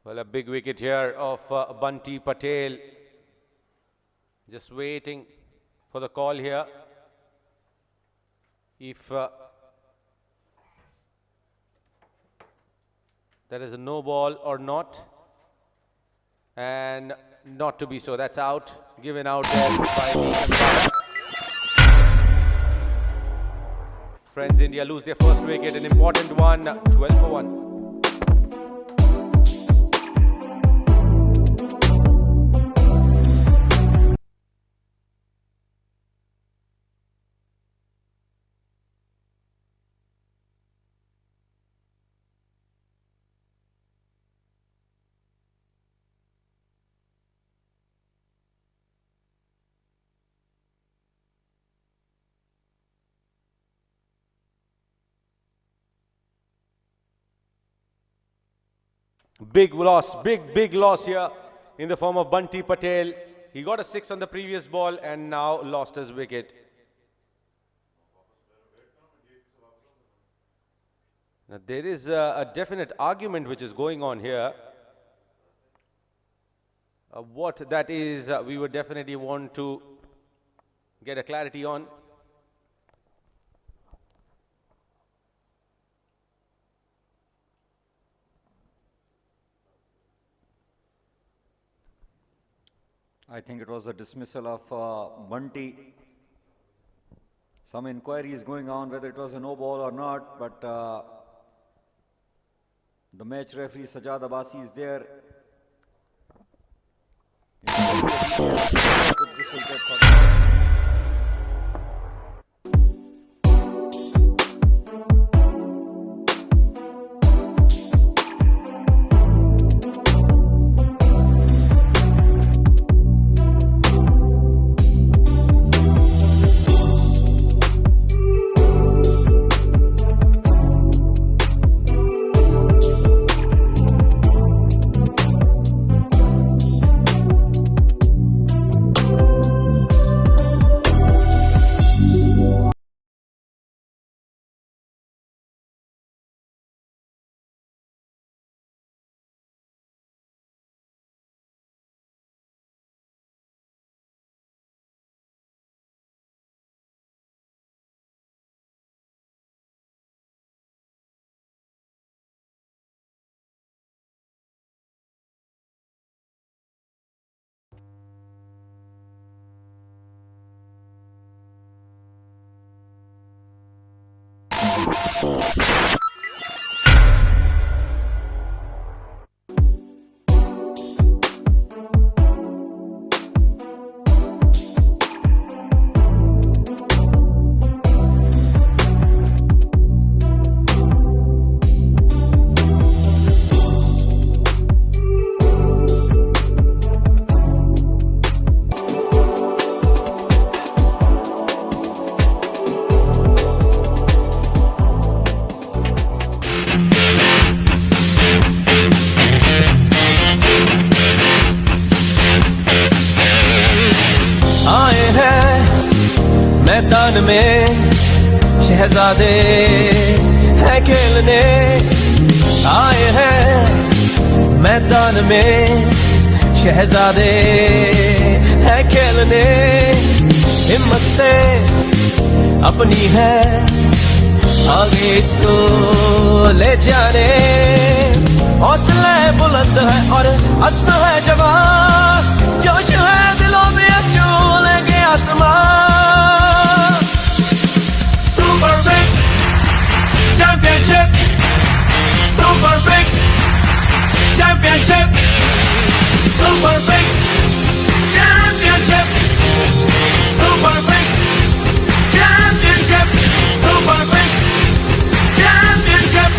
Well, a big wicket here of Bunty Patel. Just waiting for the call here. If there is a no ball or not. And not to be so. That's out. Given out there by the umpire. Friends, India lose their first wicket. An important one. 12 for 1. Big loss, big loss here in the form of Bunty Patel. He got a 6 on the previous ball and now lost his wicket. Now, there is a definite argument which is going on here. What that is, we would definitely want to get a clarity on. I think it was a dismissal of Bunty. Some inquiry is going on whether it was a no ball or not, but the match referee Sajjad Abbasi is there. मैदान में शहजादे हैं खेलने आए हैं मैदान में शहजादे हैं खेलने हिम्मत से अपनी है आगे इसको ले जाने हौसला बुलंद है और अज़्म है जवान जोश है दिलों में छू लेंगे आसमान Championship, Super Six, Championship, Super Six, Championship, Super Six, Championship, Super Six, Championship.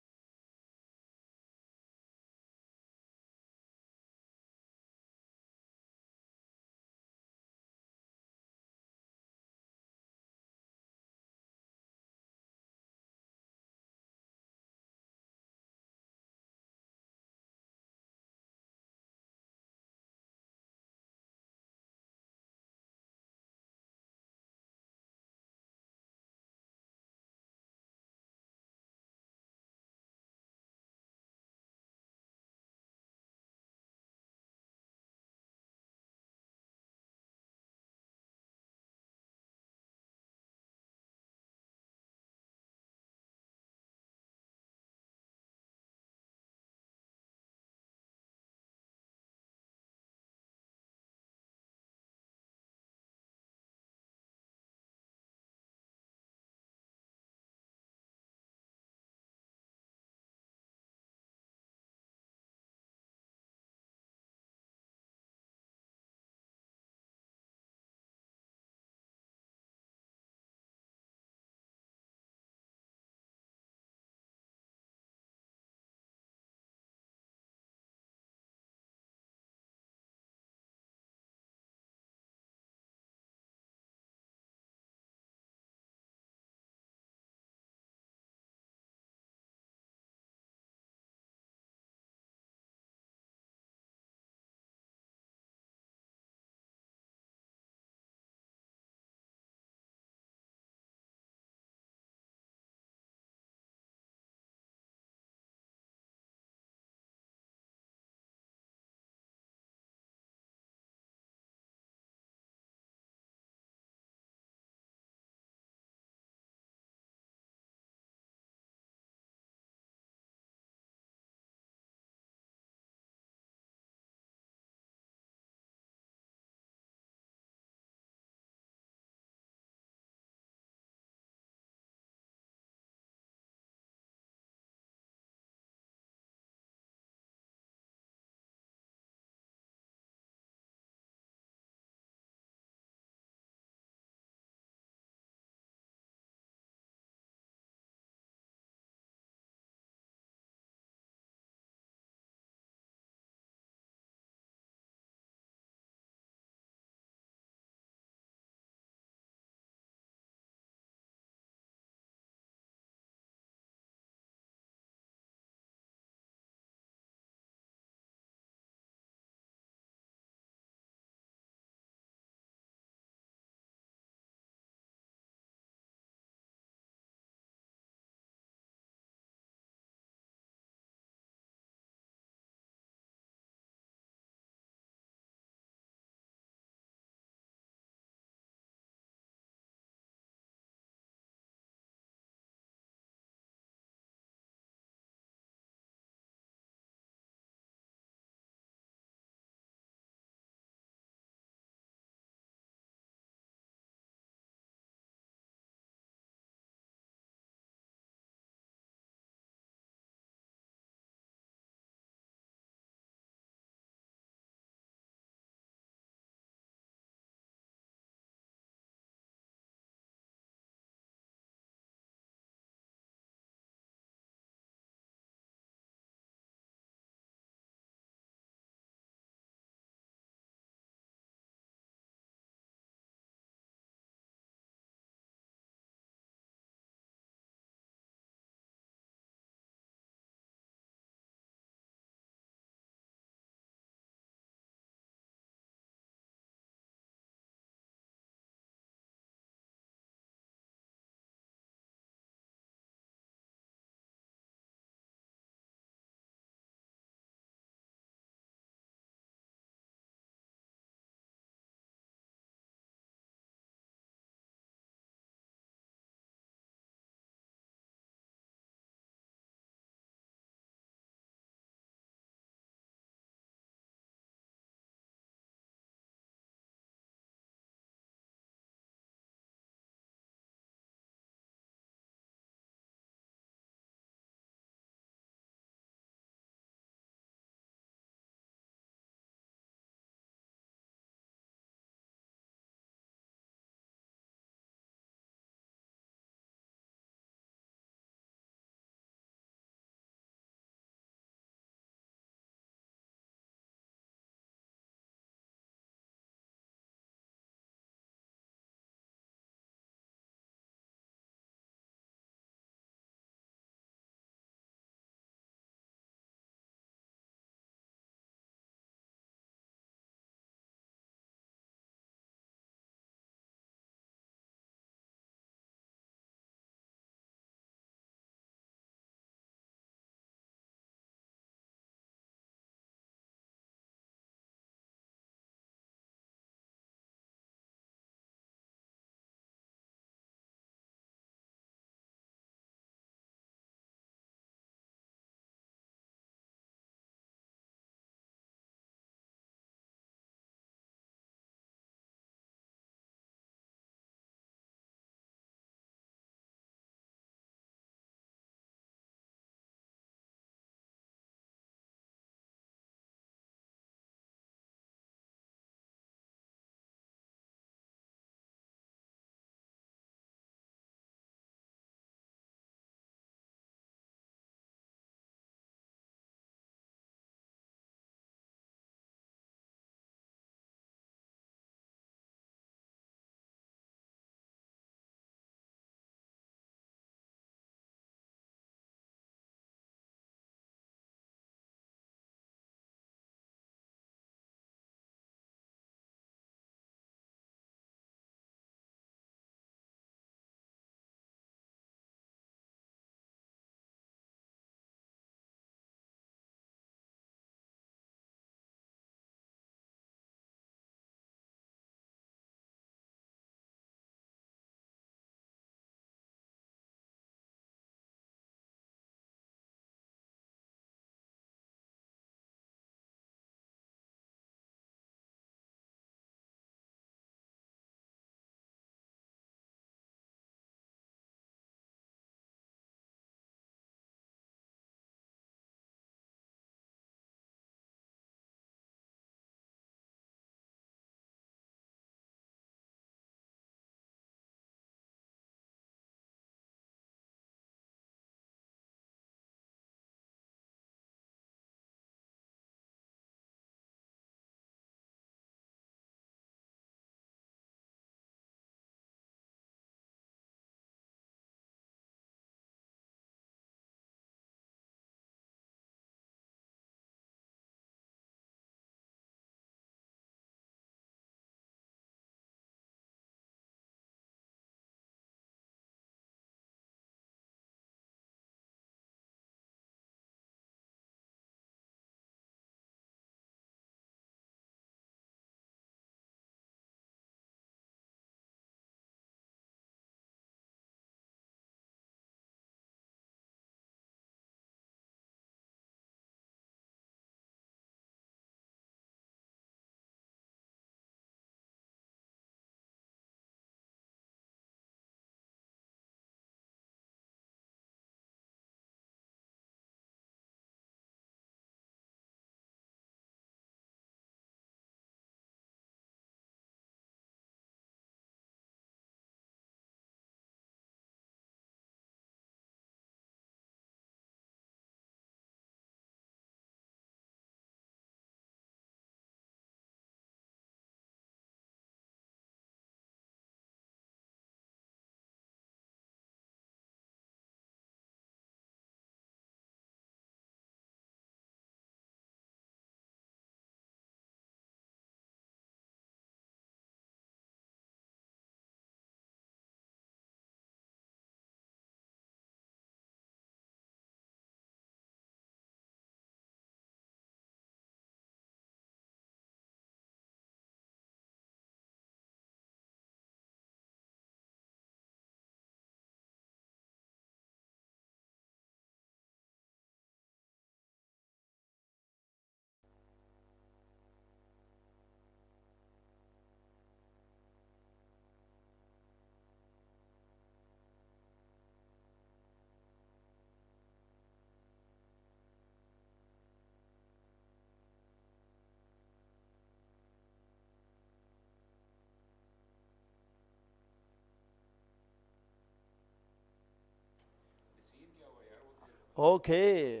Okay,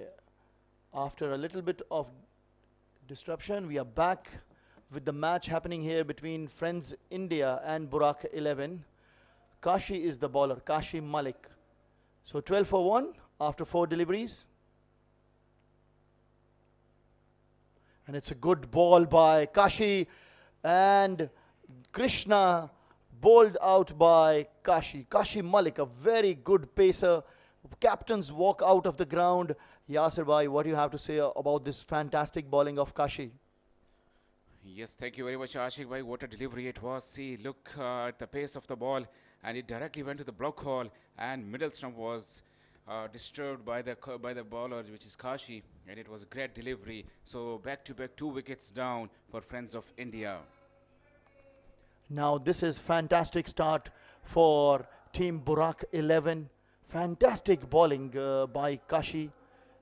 after a little bit of disruption, we are back with the match happening here between Friends India and Buraq 11. Kashi is the bowler, Kashi Malik. So 12 for 1 after 4 deliveries. And it's a good ball by Kashi, and Krishna bowled out by Kashi. Kashi Malik, a very good pacer. Captains walk out of the ground. Yasir bhai, what do you have to say about this fantastic bowling of Kashi? Yes, thank you very much, Ashik bhai. What a delivery it was. See, look at the pace of the ball, and it directly went to the block hole, and middle stump was disturbed by the bowler, which is Kashi, and it was a great delivery. So back to back, 2 wickets down for Friends of India. Now this is fantastic start for Team Buraq 11. Fantastic bowling by Kashi.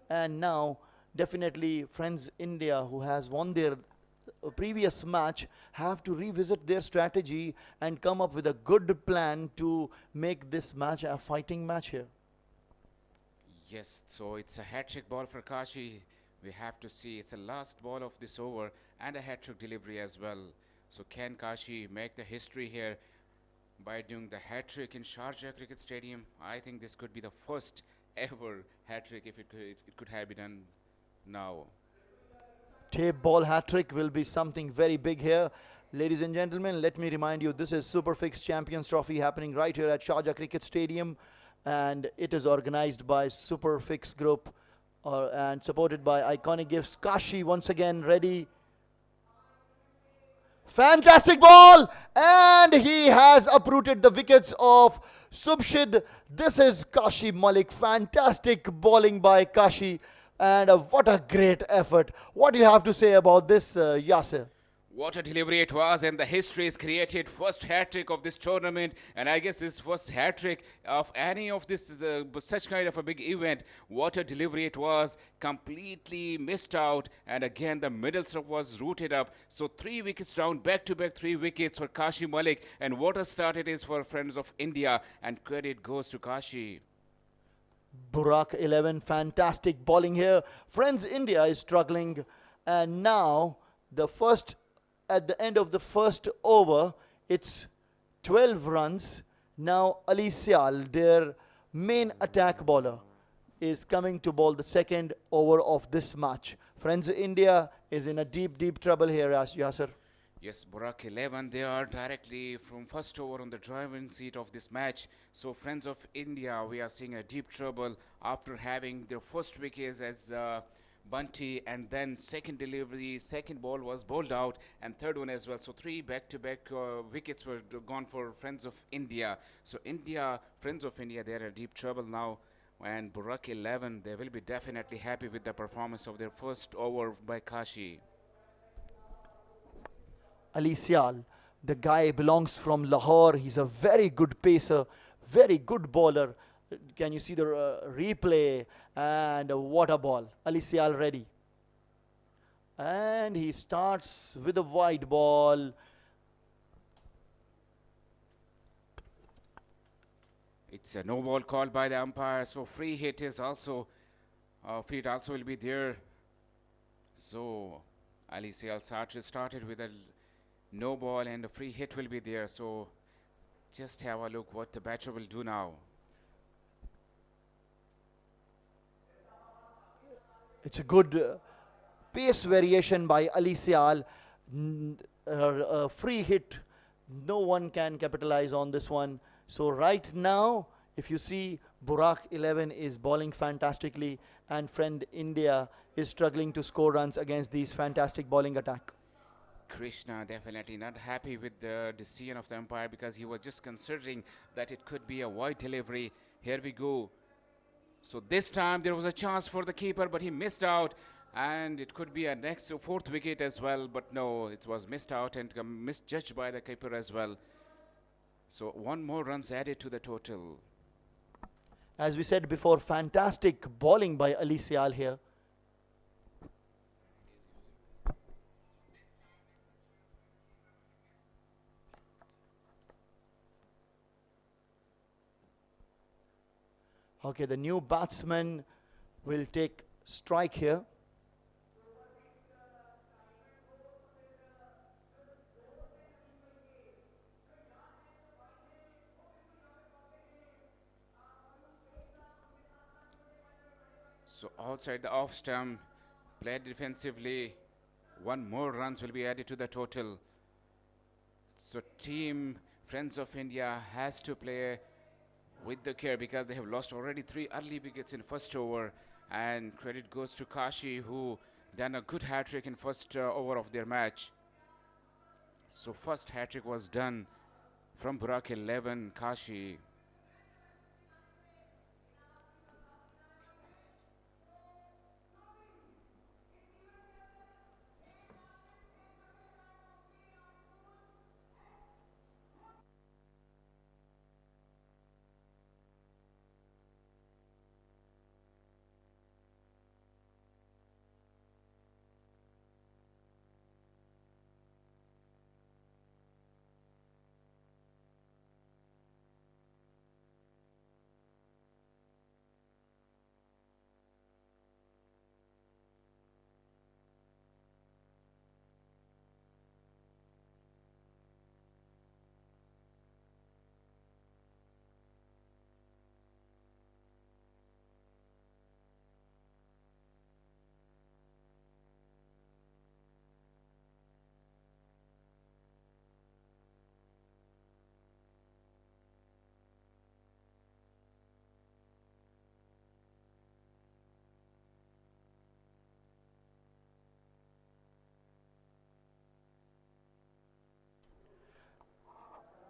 And now definitely Friends India, who has won their previous match, have to revisit their strategy and come up with a good plan to make this match a fighting match here. Yes, so it's a hat-trick ball for Kashi. We have to see it's the last ball of this over and a hat-trick delivery as well. So can Kashi make the history here by doing the hat-trick in Sharjah Cricket Stadium? I think this could be the first ever hat-trick if it could have been done now. Tape ball hat trick will be something very big here. Ladies and gentlemen, let me remind you, this is Superfix Champions Trophy happening right here at Sharjah Cricket Stadium, and it is organized by Superfix Group and supported by Iconic Gifts. Kashi once again ready. Fantastic ball, and he has uprooted the wickets of Subshid. This is Kashi Malik. Fantastic bowling by Kashi, and what a great effort. What do you have to say about this, Yasir? What a delivery it was, and the history is created. First hat trick of this tournament, and I guess this first hat trick of any of this such kind of a big event. What a delivery it was, completely missed out, and again the middle stump was rooted up. So 3 wickets down, back to back 3 wickets for Kashi Malik, and what a start it is for Friends of India, and credit goes to Kashi. Buraq 11, fantastic bowling here. Friends India is struggling, and now the first, at the end of the first over, it's 12 runs. Now Ali Sial, their main attack bowler, is coming to bowl the second over of this match. Friends India is in a deep trouble here, Yasir. Yes, Buraq 11, they are directly from first over on the driving seat of this match. So Friends of India, we are seeing a deep trouble after having their first wickets as Bunty, and then second delivery, second ball was bowled out, and third one as well. So 3 back-to-back wickets were gone for Friends of India. So Friends of India, they are in deep trouble now. And Buraq 11, they will be definitely happy with the performance of their first over by Kashi. Ali Sial, the guy belongs from Lahore. He's a very good pacer, very good bowler. Can you see the replay? And what a ball. Ali Sial ready. And he starts with a wide ball. It's a no ball called by the umpire, so free hit is also will be there. So Ali Sial started with a no ball, and a free hit will be there. So just have a look what the batter will do now. It's a good pace variation by Ali Sial. Free hit. No one can capitalize on this one. So right now, if you see, Buraq 11 is bowling fantastically, and Friend India is struggling to score runs against these fantastic bowling attack. Krishna definitely not happy with the decision of the umpire, because he was just considering that it could be a wide delivery. Here we go. So this time there was a chance for the keeper, but he missed out, and it could be a next fourth wicket as well, but no, it was missed out and misjudged by the keeper as well. So one more runs added to the total. As we said before, fantastic bowling by Ali Sial here. Okay, the new batsman will take strike here. So outside the off stump, played defensively. One more runs will be added to the total. So team Friends of India has to play with the care because they have lost already 3 early wickets in first over, and credit goes to Kashi who done a good hat trick in first over of their match. So first hat trick was done from Buraq 11 Kashi.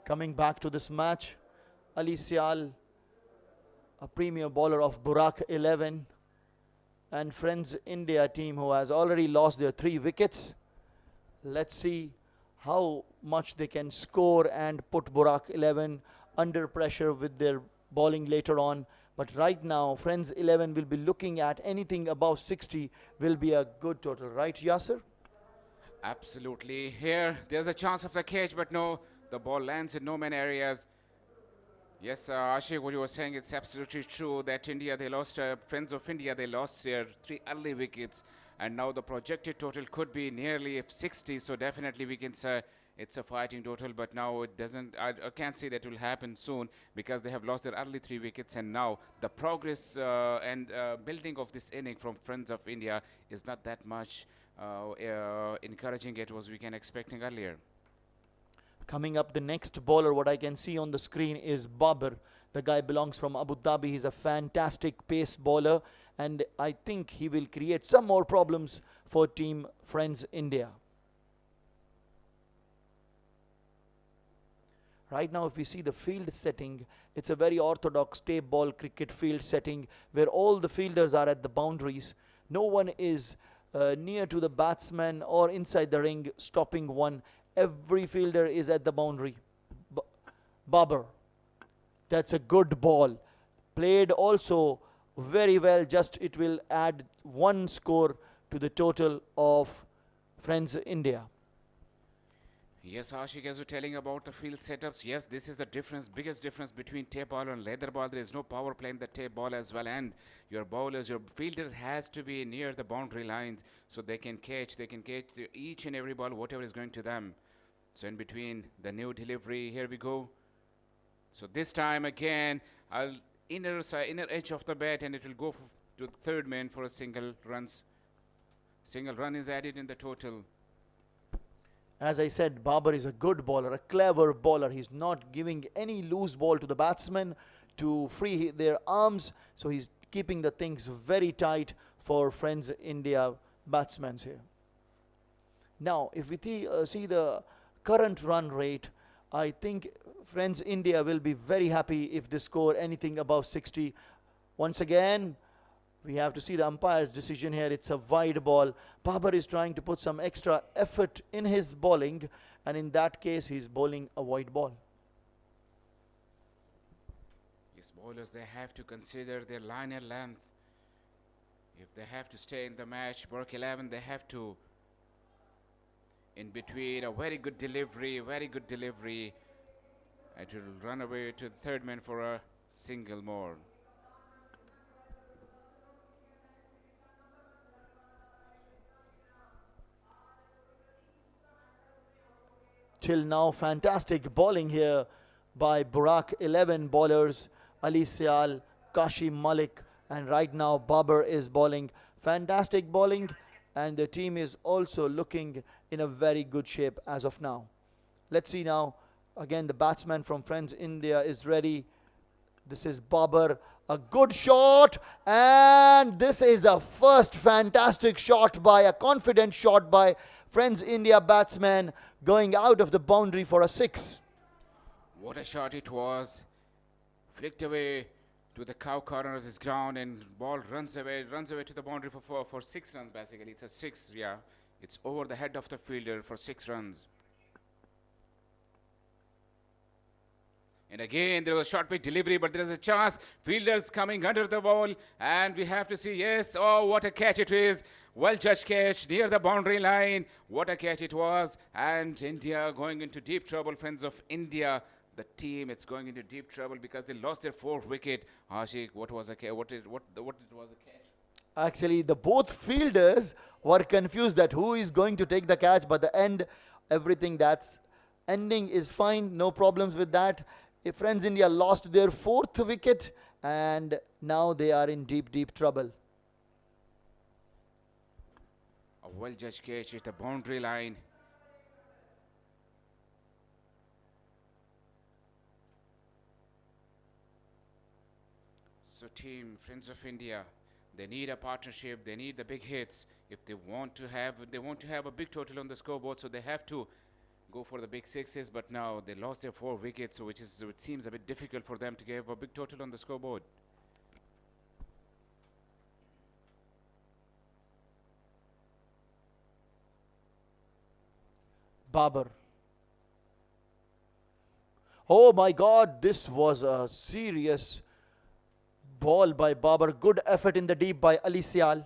Coming back to this match, Ali Sial, a premier bowler of Buraq 11, and Friends India team who has already lost their 3 wickets. Let's see how much they can score and put Buraq 11 under pressure with their bowling later on. But right now, Friends 11 will be looking at anything above 60 will be a good total, right, Yasser? Absolutely. Here, there's a chance of the catch, but no, the ball lands in no man areas. Yes, Ashik, what you were saying, it's absolutely true that India, they lost, Friends of India, they lost their 3 early wickets, and now the projected total could be nearly 60, so definitely we can say it's a fighting total, but now it doesn't, I can't say that will happen soon because they have lost their early 3 wickets, and now the progress and building of this inning from Friends of India is not that much encouraging it was we can expecting earlier. Coming up, the next bowler, what I can see on the screen is Babar. The guy belongs from Abu Dhabi. He's a fantastic pace bowler, and I think he will create some more problems for Team Friends India. Right now, if we see the field setting, it's a very orthodox tape ball cricket field setting where all the fielders are at the boundaries. No one is near to the batsman or inside the ring stopping one. Every fielder is at the boundary. Babar, that's a good ball. Played also very well, just it will add 1 score to the total of Friends India. Yes, Ashik, as you're telling about the field setups, yes, this is the difference, biggest difference between tape ball and leather ball. There is no power play in the tape ball as well, and your bowlers, your fielders has to be near the boundary lines so they can catch each and every ball, whatever is going to them. So in between the new delivery, here we go. So this time again, I'll inner edge of the bat, and it will go to the third man for a single runs. Single run is added in the total. As I said, Babar is a good bowler, a clever bowler. He's not giving any loose ball to the batsmen to free their arms. So he's keeping the things very tight for Friends India batsmen here. Now, if we see the current run rate, I think Friends India will be very happy if they score anything above 60. Once again, we have to see the umpire's decision here. It's a wide ball. Babar is trying to put some extra effort in his bowling, and in that case, he's bowling a wide ball. Yes, bowlers, they have to consider their liner length. If they have to stay in the match, Buraq 11, they have to. In between, a very good delivery. It will run away to the third man for a single more. till now. Fantastic bowling here by Buraq. 11 bowlers, Ali Sial, Kashi Malik, and right now Babar is bowling. Fantastic bowling, and the team is also looking in a very good shape as of now. Let's see now. Again, the batsman from Friends India is ready. This is Babar. A good shot, and this is a first fantastic shot by a confident shot by Friends India batsman, going out of the boundary for a 6. What a shot it was. Flicked away to the cow corner of this ground, and ball runs away to the boundary for 6 runs basically. It's a 6, yeah. It's over the head of the fielder for 6 runs. And again, there was a short pitch delivery, but there is a chance. Fielders coming under the ball, and we have to see, yes, oh, what a catch it is. Well judged catch near the boundary line. What a catch it was. And India going into deep trouble, Friends of India. The team, it's going into deep trouble because they lost their 4th wicket. Ashik, what was the catch? What was the catch? Actually, the both fielders were confused that who is going to take the catch, but the end, everything that's ending is fine. No problems with that. If Friends India lost their 4th wicket, and now they are in deep trouble. A well judged catch at the boundary line. So team, Friends of India, they need a partnership, they need the big hits if they want to have a big total on the scoreboard, so they have to go for the big 6s, but now they lost their 4 wickets, so it seems a bit difficult for them to give a big total on the scoreboard. Babar. Oh my God, this was a serious ball by Babar. Good effort in the deep by Ali Sial.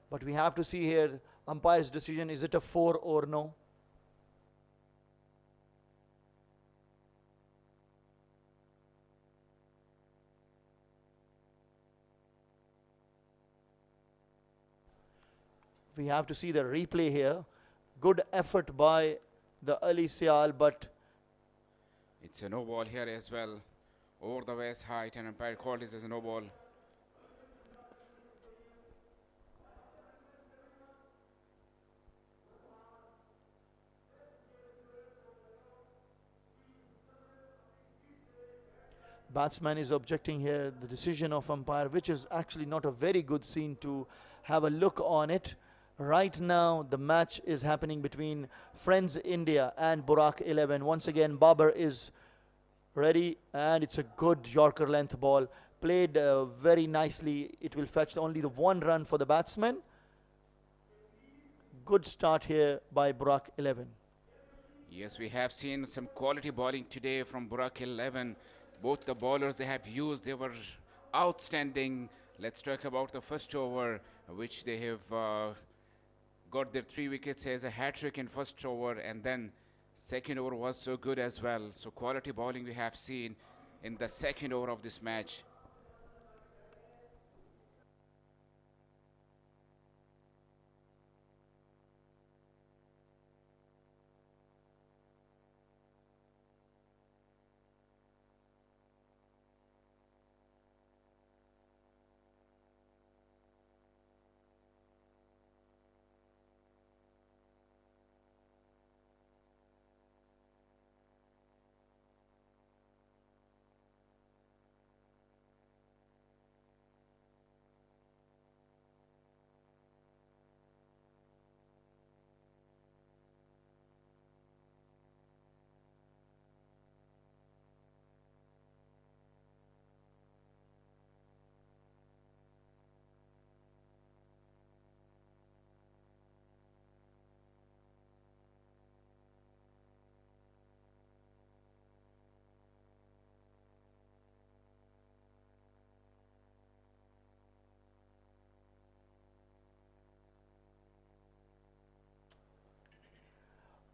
But we have to see here, umpire's decision, is it a 4 or no? We have to see the replay here. Good effort by the Ali Sial, but It's a no ball here as well. Over the waist height, and umpire called this as a no ball. batsman is objecting here the decision of umpire, which is actually not a very good scene to have a look on it. Right now the match is happening between Friends India and Buraq 11. Once again Babar is ready, and it's a good Yorker length ball played very nicely. It will fetch only the 1 run for the batsman. Good start here by Buraq 11. Yes, we have seen some quality bowling today from Buraq 11. Both the bowlers they have used, they were outstanding. Let's talk about the first over, which they have got their 3 wickets as a hat-trick in first over, and then second over was so good as well. So quality bowling we have seen in the second over of this match.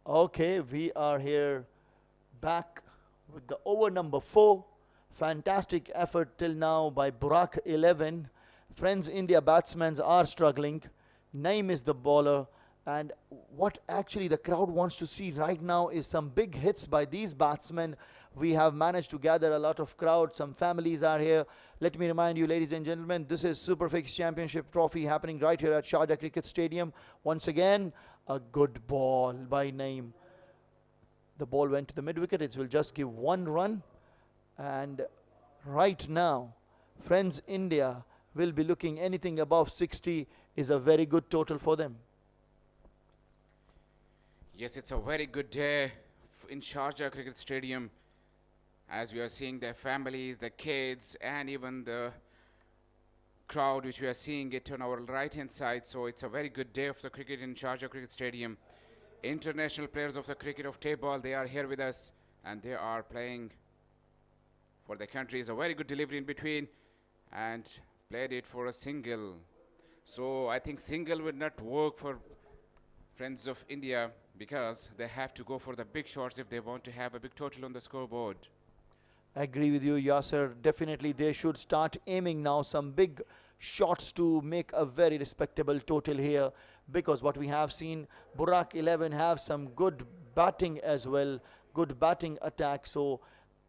Okay, we are here back with the over number 4. Fantastic effort till now by Buraq 11. Friends India batsmen are struggling. Naim is the bowler, And what actually the crowd wants to see right now is some big hits by these batsmen. We have managed to gather a lot of crowd. Some families are here. Let me remind you, ladies and gentlemen, this is Superfix Championship Trophy happening right here at Sharjah Cricket Stadium. Once again, a good ball by Naeem. The ball went to the mid wicket. It will just give 1 run. And right now, friends India will be looking anything above 60 is a very good total for them. Yes, it's a very good day in Sharjah Cricket Stadium, as we are seeing their families, the kids, and even the crowd which we are seeing it on our right hand side. So it's a very good day of the cricket in Sharjah Cricket Stadium. International players of the cricket of table, they are here with us and they are playing for the country. It's a very good delivery in between and played it for a single. So I think single would not work for friends of India because they have to go for the big shots if they want to have a big total on the scoreboard. I agree with you, Yasser. Definitely they should start aiming now some big shots to make a very respectable total here, because what we have seen, Buraq 11 have some good batting as well, good batting attack, so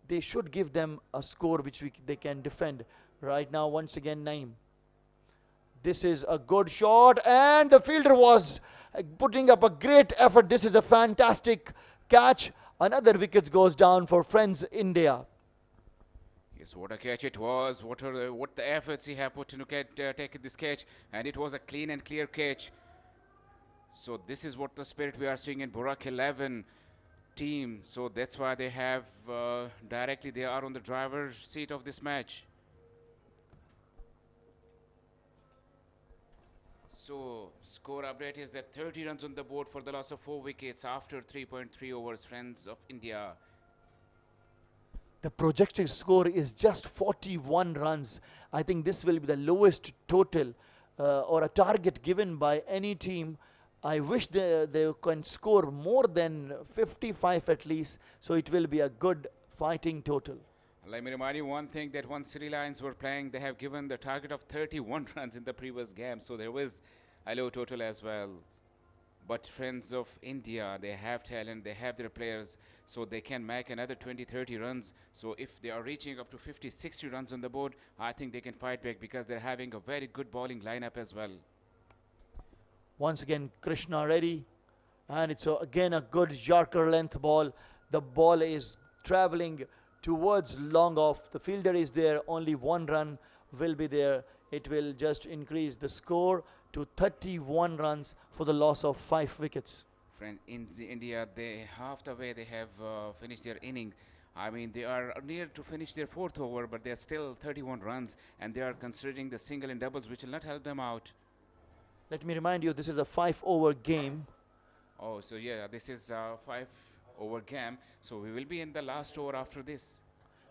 they should give them a score which they can defend. Right now, once again, Naeem. This is a good shot and the fielder was putting up a great effort. This is a fantastic catch. Another wicket goes down for friends India. Yes, what a catch it was. What the efforts he have put to take this catch, and it was a clean and clear catch. So this is what the spirit we are seeing in Buraq 11 team. So that's why they have directly they are on the driver's seat of this match. So score update is that 30 runs on the board for the loss of 4 wickets after 3.3 overs, friends of India. The projected score is just 41 runs. I think this will be the lowest total or a target given by any team. I wish they can score more than 55 at least, so it will be a good fighting total. Let me remind you one thing, that when Sri Lions were playing, they have given the target of 31 runs in the previous game, so there was a low total as well. But friends of India, they have talent, they have their players, so they can make another 20-30 runs. So if they are reaching up to 50-60 runs on the board, I think they can fight back because they're having a very good bowling lineup as well. Once again, Krishna ready, and it's again a good Yorker length ball. The ball is traveling towards long off. The fielder is there, only 1 run will be there. It will just increase the score to 31 runs for the loss of 5 wickets. Friend, in India, they half the way they have finished their inning. I mean, they are near to finish their 4th over, but they are still 31 runs, and they are considering the single and doubles, which will not help them out. Let me remind you, this is a 5-over game. Oh, so yeah, this is a 5-over game, so we will be in the last over after this.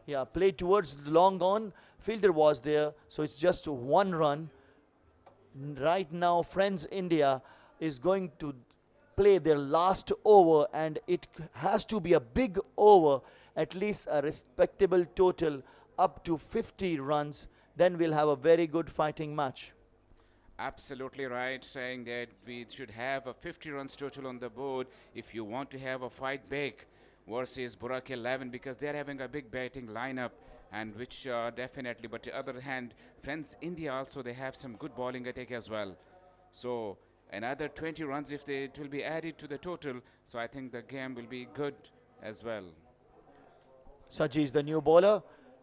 Yeah, played towards the long on. Fielder was there, so it's just 1 run. Right now, friends India is going to play their last over, and it has to be a big over, at least a respectable total up to 50 runs. Then we'll have a very good fighting match. Absolutely right, saying that we should have a 50 runs total on the board if you want to have a fight back versus Buraq 11, because they're having a big batting lineup, and which definitely, but the other hand, friends India also, they have some good bowling attack as well. So another 20 runs if it will be added to the total, so I think the game will be good as well. Saji is the new bowler.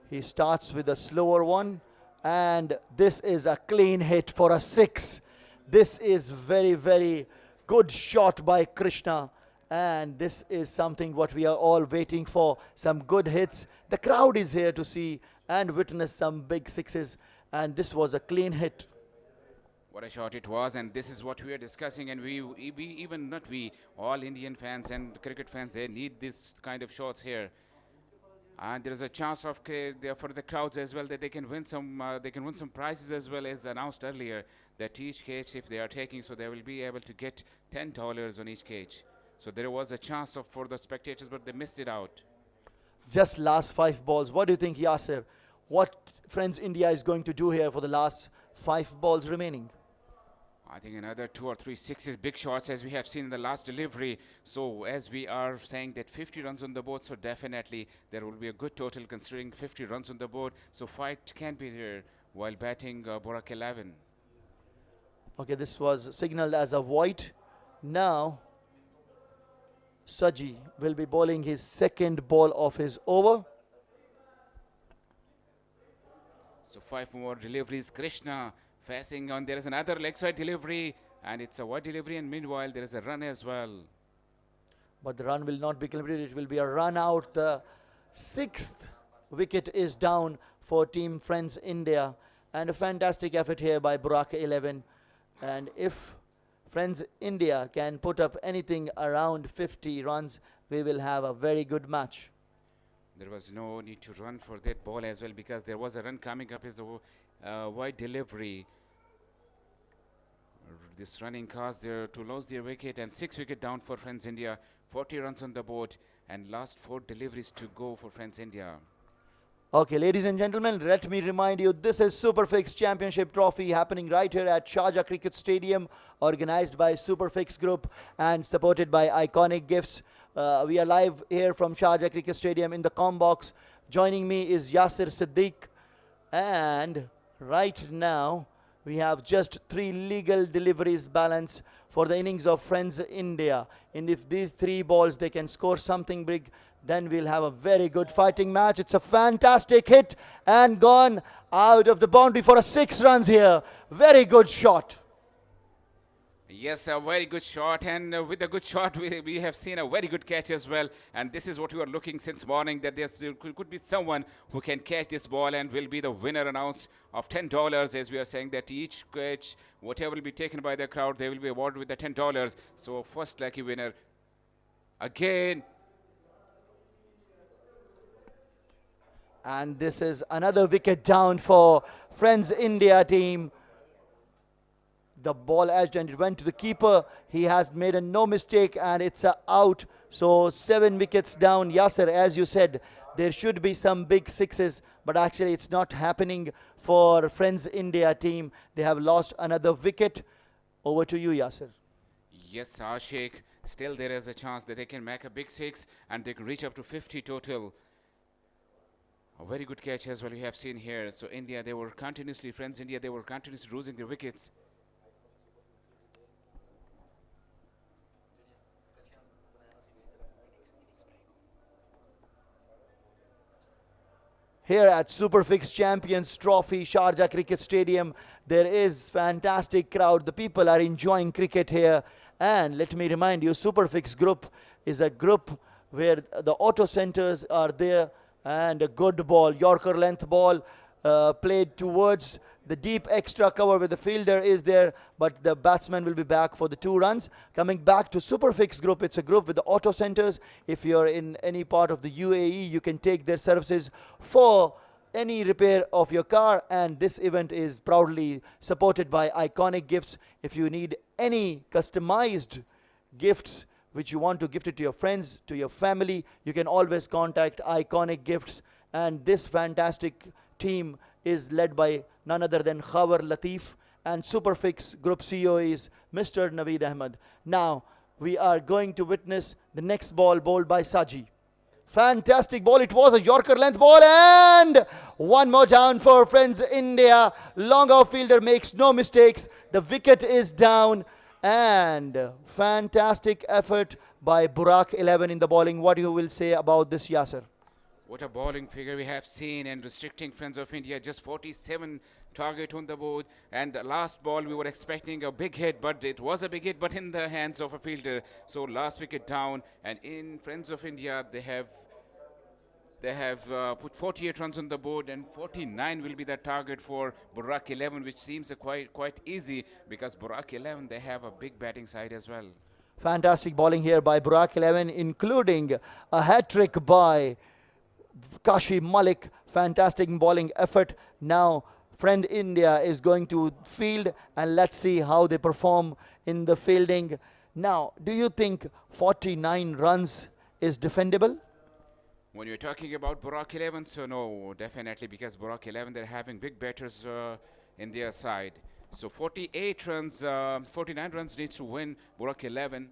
He starts with a slower one, and this is a clean hit for a 6. This is very, very good shot by Krishna, and this is something what we are all waiting for, some good hits. The crowd is here to see and witness some big 6s, and this was a clean hit. What a shot it was, and this is what we are discussing, and we even not we, all Indian fans and cricket fans, they need this kind of shots here. And there is a chance of for the crowds as well that they can win some prizes as well, as announced earlier, that each cage if they are taking, so they will be able to get $10 on each cage. So there was a chance for the spectators, but they missed it out. Just last 5 balls. What do you think, Yasser? What friends India is going to do here for the last 5 balls remaining? I think another 2 or 3 sixes, big shots as we have seen in the last delivery. So as we are saying that 50 runs on the board, so definitely there will be a good total considering 50 runs on the board. So fight can be here while batting Buraq 11. Okay, this was signaled as a void. Now, Saji will be bowling his second ball of his over. So 5 more deliveries. Krishna facing on. There is another leg side delivery, and it's a wide delivery. And meanwhile, there is a run as well. But the run will not be completed. It will be a run out. The sixth wicket is down for Team Friends India. And a fantastic effort here by Buraq 11. And if Friends India can put up anything around 50 runs, we will have a very good match. There was no need to run for that ball as well because there was a run coming up as a wide delivery. This running caused there to lose their wicket, and 6 wicket down for Friends India. 40 runs on the board and last 4 deliveries to go for Friends India. Okay, ladies and gentlemen, let me remind you, this is Superfix Championship Trophy happening right here at Sharjah Cricket Stadium, organized by Superfix Group and supported by Iconic Gifts. We are live here from Sharjah Cricket Stadium in the com box. Joining me is Yasir Siddiq, and right now we have just 3 legal deliveries balance for the innings of Friends India. And if these 3 balls they can score something big, then we'll have a very good fighting match. It's a fantastic hit and gone out of the boundary for a 6 runs here. Very good shot. Yes, a very good shot, and with a good shot, we have seen a very good catch as well. And this is what we were looking since morning, that there could be someone who can catch this ball and will be the winner announced of $10. As we are saying that each catch, whatever will be taken by the crowd, they will be awarded with the $10. So first lucky winner again. And this is another wicket down for Friends India team. The ball edged and it went to the keeper. He has made a no mistake and it's a out. So 7 wickets down. Yasser, as you said, there should be some big sixes, but actually it's not happening for Friends India team. They have lost another wicket. Over to you, Yasser. Yes, Ashik, still there is a chance that they can make a big 6 and they can reach up to 50 total. A very good catch as well we have seen here. So India, they were continuously, Friends India, they were continuously losing their wickets. Here at Superfix Champions Trophy, Sharjah Cricket Stadium, there is fantastic crowd. The people are enjoying cricket here. And let me remind you, Superfix Group is a group where the auto centers are there, and a good ball, Yorker length ball, played towards the deep extra cover where the fielder is there, but the batsman will be back for the 2 runs. Coming back to Superfix Group, it's a group with the auto centers. If you're in any part of the UAE, you can take their services for any repair of your car, and this event is proudly supported by Iconic Gifts. If you need any customized gifts which you want to gift it to your friends, to your family, you can always contact Iconic Gifts. And this fantastic team is led by none other than Khawar Latif, and Superfix Group CEO is Mr. Naveed Ahmed. Now we are going to witness the next ball bowled by Saji. Fantastic ball. It was a Yorker length ball, and 1 more down for Friends India. Long outfielder makes no mistakes. The wicket is down, and fantastic effort by Buraq 11 in the bowling. What you will say about this, Yasser? What a bowling figure we have seen, and restricting Friends of India, just 47 target on the board. And the last ball we were expecting a big hit, but it was a big hit, but in the hands of a fielder. So last wicket down, and in Friends of India they have put 48 runs on the board, and 49 will be the target for Buraq 11, which seems quite easy because Buraq 11, they have a big batting side as well. Fantastic bowling here by Buraq 11, including a hat-trick by Kashi Malik. Fantastic bowling effort. Now Friend India is going to field, and let's see how they perform in the fielding. Now, do you think 49 runs is defendable? When you're talking about Buraq 11, so no, definitely, because Buraq 11, they're having big batters in their side. So 48 runs, 49 runs needs to win Buraq 11.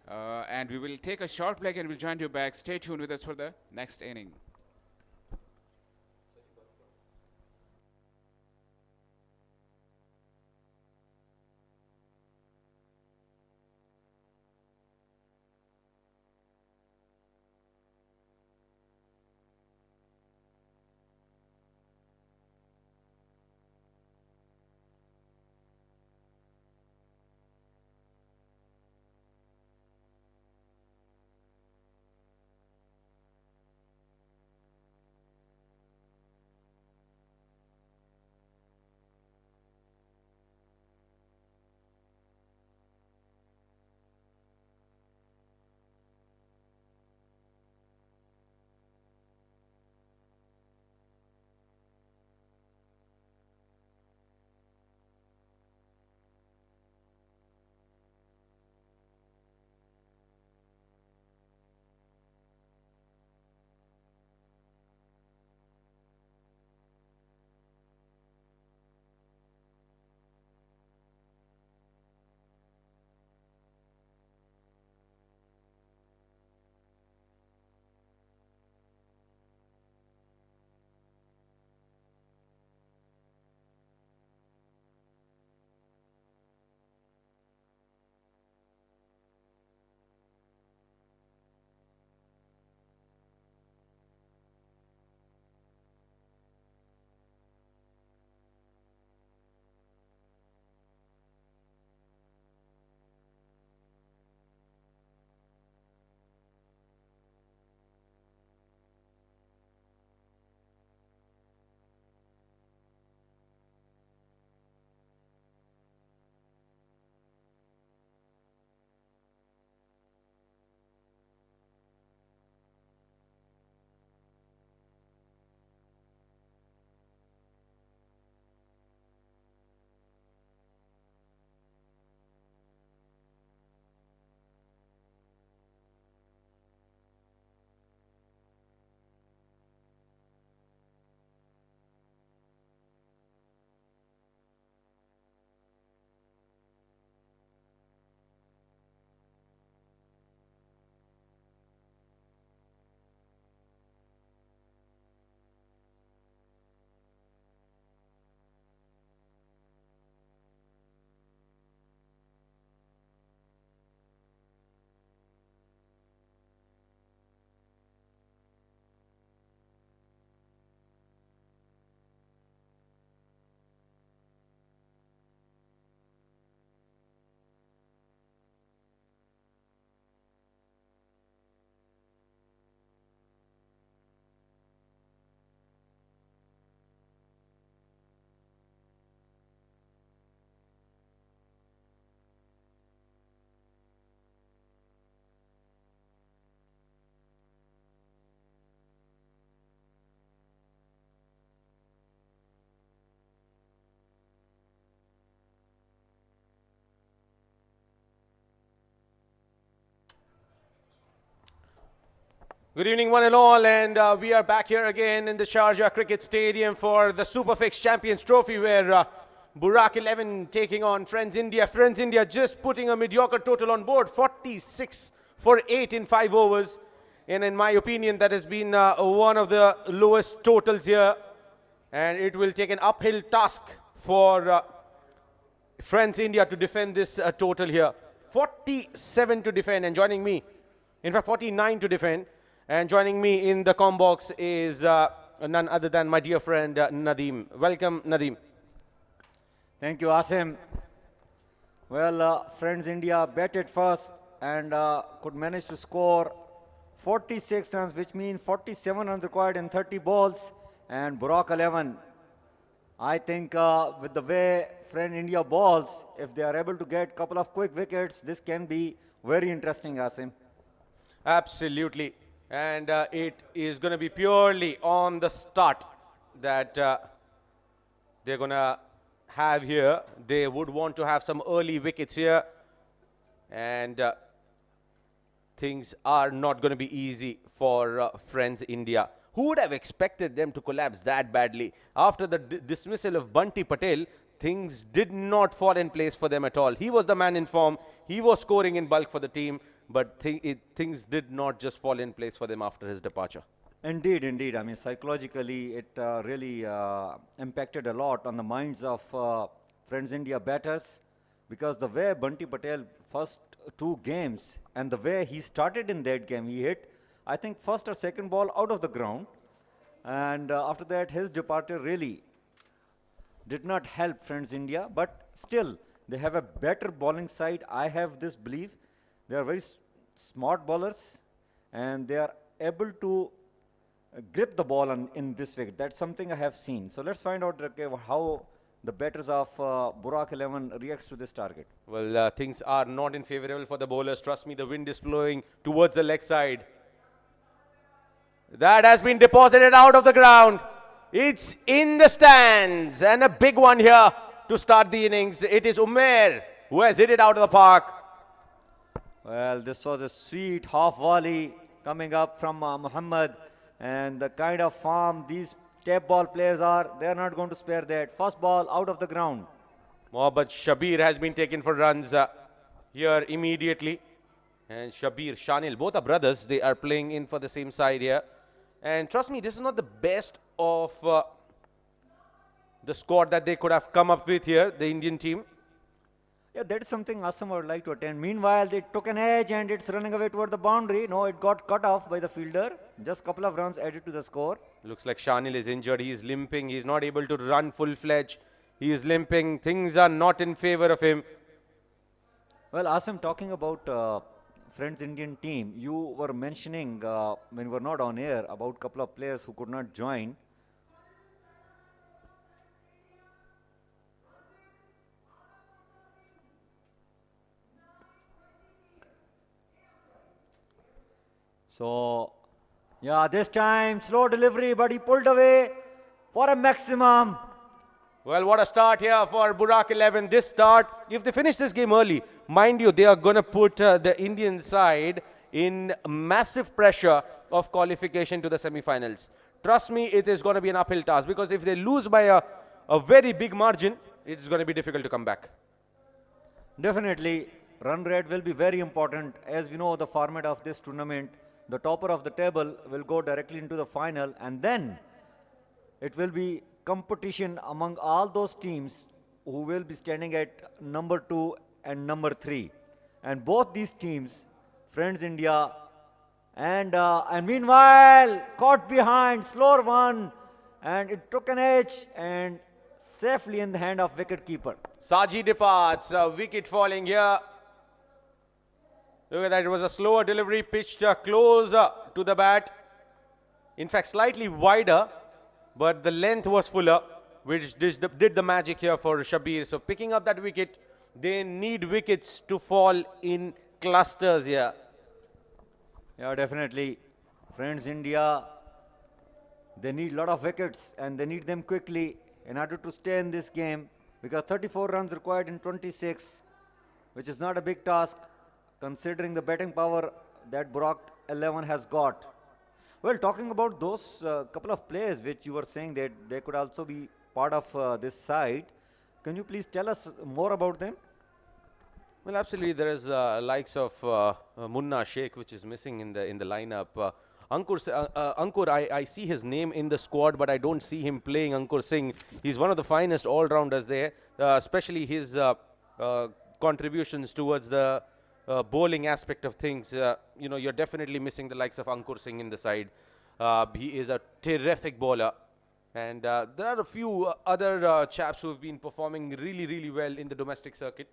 And we will take a short break and we'll join you back. Stay tuned with us for the next inning. Good evening, one and all, and we are back here again in the Sharjah Cricket Stadium for the Superfix Champions Trophy, where Buraq 11 taking on Friends India. Friends India just putting a mediocre total on board, 46 for 8 in 5 overs. And in my opinion, that has been one of the lowest totals here. And it will take an uphill task for Friends India to defend this total here. 47 to defend, and joining me, in fact 49 to defend. And joining me in the comm box is none other than my dear friend Nadeem. Welcome, Nadeem. Thank you, Asim. Well, Friends India batted first and could manage to score 46 runs, which means 47 runs required in 30 balls. And Buraq 11, I think with the way Friend India balls, if they are able to get a couple of quick wickets, this can be very interesting, Asim. Absolutely. And it is going to be purely on the start that they're going to have here. They would want to have some early wickets here. And things are not going to be easy for Friends India. Who would have expected them to collapse that badly? After the dismissal of Bunty Patel, things did not fall in place for them at all. He was the man in form. He was scoring in bulk for the team, but things did not just fall in place for them after his departure. Indeed, indeed. I mean, psychologically, it really impacted a lot on the minds of Friends India batters, because the way Bunty Patel first two games and the way he started in that game, he hit, I think, first or second ball out of the ground, and after that, his departure really did not help Friends India, but still, they have a better bowling side. I have this belief. They are very smart bowlers, and they are able to grip the ball in this way. That's something I have seen. So let's find out how the batters of Buraq 11 reacts to this target. Well, things are not in favorable for the bowlers. Trust me, the wind is blowing towards the leg side. That has been deposited out of the ground. It's in the stands, and a big one here to start the innings. It is Umair who has hit it out of the park. Well, this was a sweet half volley coming up from Muhammad, and the kind of form these tape ball players are, they are not going to spare that. First ball out of the ground. Mohammad Shabir has been taken for runs here immediately. And Shabir, Shanil, both are brothers. They are playing in for the same side here. And trust me, this is not the best of the squad that they could have come up with here, the Indian team. Yeah, that is something Assam would like to attend. Meanwhile, they took an edge and it's running away toward the boundary. No, it got cut off by the fielder. Just a couple of runs added to the score. Looks like Shanil is injured. He is limping. He is not able to run full-fledged. He is limping. Things are not in favor of him. Well, Assam, talking about Friends Indian team, you were mentioning when we were not on air about a couple of players who could not join. So, yeah, this time slow delivery, but he pulled away for a maximum. Well, what a start here for Buraq 11. This start, if they finish this game early, mind you, they are going to put the Indian side in massive pressure of qualification to the semi-finals. Trust me, it is going to be an uphill task, because if they lose by a very big margin, it's going to be difficult to come back. Definitely, run rate will be very important. As we know, the format of this tournament, the topper of the table will go directly into the final, and then it will be competition among all those teams who will be standing at number 2 and number 3. And both these teams, Friends India, and meanwhile, caught behind, slower one, and it took an edge and safely in the hand of wicket-keeper. Saji departs, wicket falling here. Look at that, it was a slower delivery, pitched closer to the bat. In fact, slightly wider, but the length was fuller, which did the magic here for Shabir. So picking up that wicket, they need wickets to fall in clusters here. Yeah, definitely. Friends India, they need a lot of wickets, and they need them quickly in order to stay in this game, because 34 runs required in 26, which is not a big task considering the batting power that Buraq 11 has got. Well, talking about those couple of players which you were saying that they could also be part of this side, can you please tell us more about them? Well, absolutely. There is likes of Munna Sheikh, which is missing in the lineup. Ankur, I see his name in the squad, but I don't see him playing. Ankur Singh, he's one of the finest all-rounders there, especially his contributions towards the bowling aspect of things. You know, you're definitely missing the likes of Ankur Singh in the side. He is a terrific bowler. And there are a few other chaps who have been performing really, really well in the domestic circuit.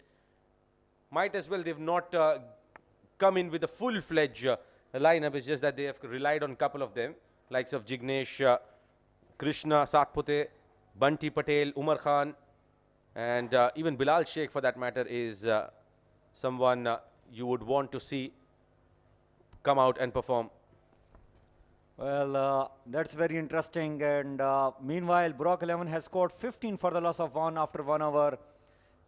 Might as well they've not come in with a full-fledged lineup. It's just that they have relied on a couple of them, likes of Jignesh, Krishna, Satpute, Bunty Patel, Umar Khan, and even Bilal Sheikh, for that matter, is someone you would want to see come out and perform. Well, that's very interesting. And meanwhile, Buraq 11 has scored 15 for the loss of 1 after 1 hour.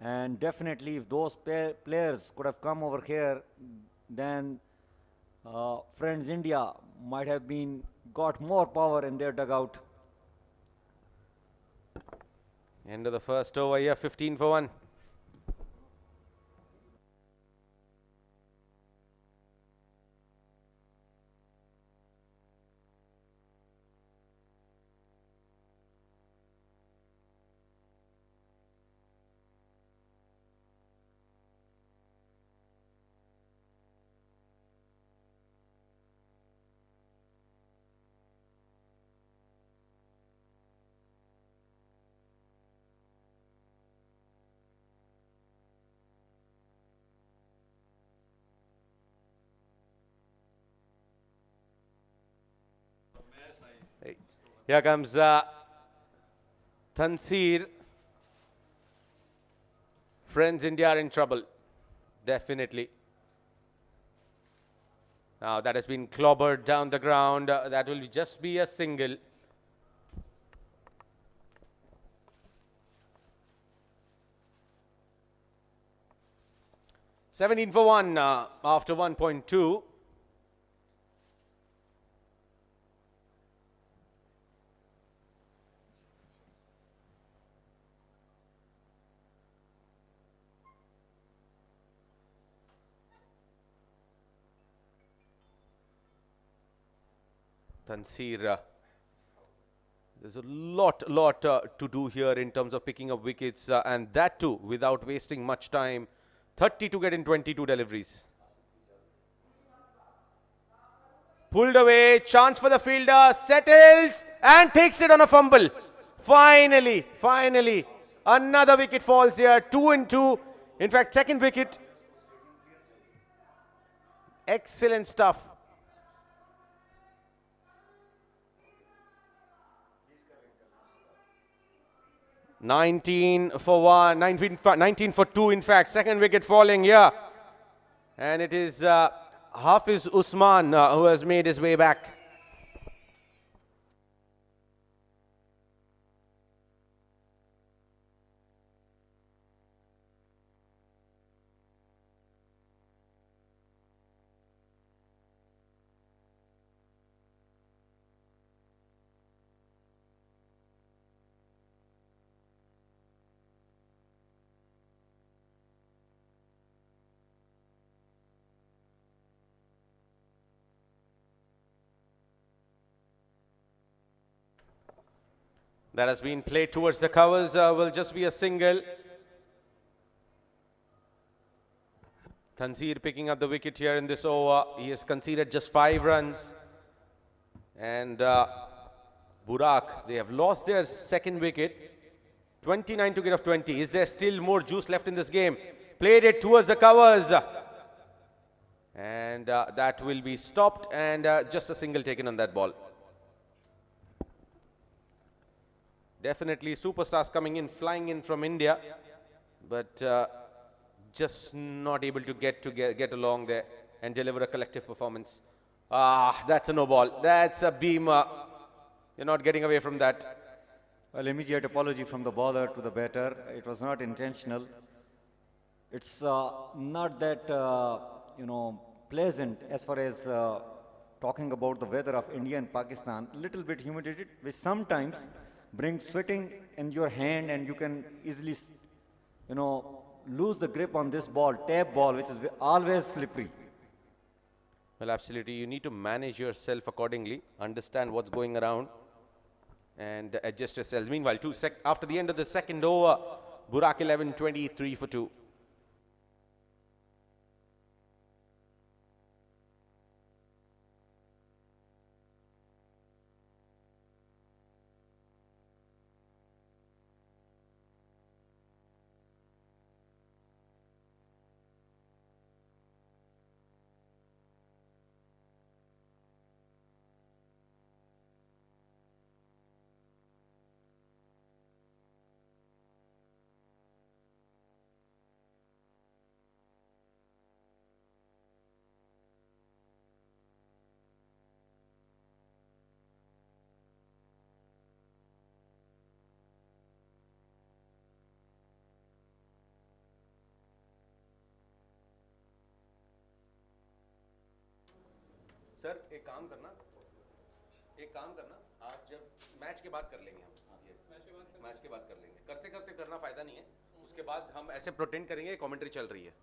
And definitely, if those players could have come over here, then Friends India might have got more power in their dugout. End of the first over here, 15 for 1. Here comes Tansir. Friends, India are in trouble. Definitely. Now that has been clobbered down the ground. That will just be a single. $17 for 1 after 1.2. Tansir, there's a lot to do here in terms of picking up wickets, and that too without wasting much time. 30 to get in 22 deliveries. Pulled away, chance for the fielder, settles and takes it on a fumble. Finally, another wicket falls here. 2 and 2. In fact, second wicket. Excellent stuff. $19 for 1, 19 for 2, in fact. Second wicket falling here. And it is Hafiz Usman who has made his way back. That has been played towards the covers, will just be a single. Tansir picking up the wicket here in this over. He has conceded just 5 runs. And Buraq, they have lost their second wicket. 29 to get of 20. Is there still more juice left in this game? Played it towards the covers. And that will be stopped, and just a single taken on that ball. Definitely superstars coming in, flying in from India, but just not able to get along there and deliver a collective performance. That's a no ball. That's a beam. You're not getting away from that. Well, immediate apology from the bowler to the batter. It was not intentional. It's not that, pleasant as far as talking about the weather of India and Pakistan. Little bit humidity, which sometimes brings sweating in your hand, and you can easily, lose the grip on this ball, tap ball, which is always slippery. Well, absolutely. You need to manage yourself accordingly, understand what's going around, and adjust yourself. Meanwhile, after the end of the second over, Buraq 11, 23 for 2. Sir एक काम करना एक काम करना, आप जब match के बाद कर लेंगे हम ये मैच के बाद कर लेंगे, करते करते करना फायदा नहीं है, उसके बाद हम ऐसे प्रोटेंड करेंगे कमेंट्री चल रही है.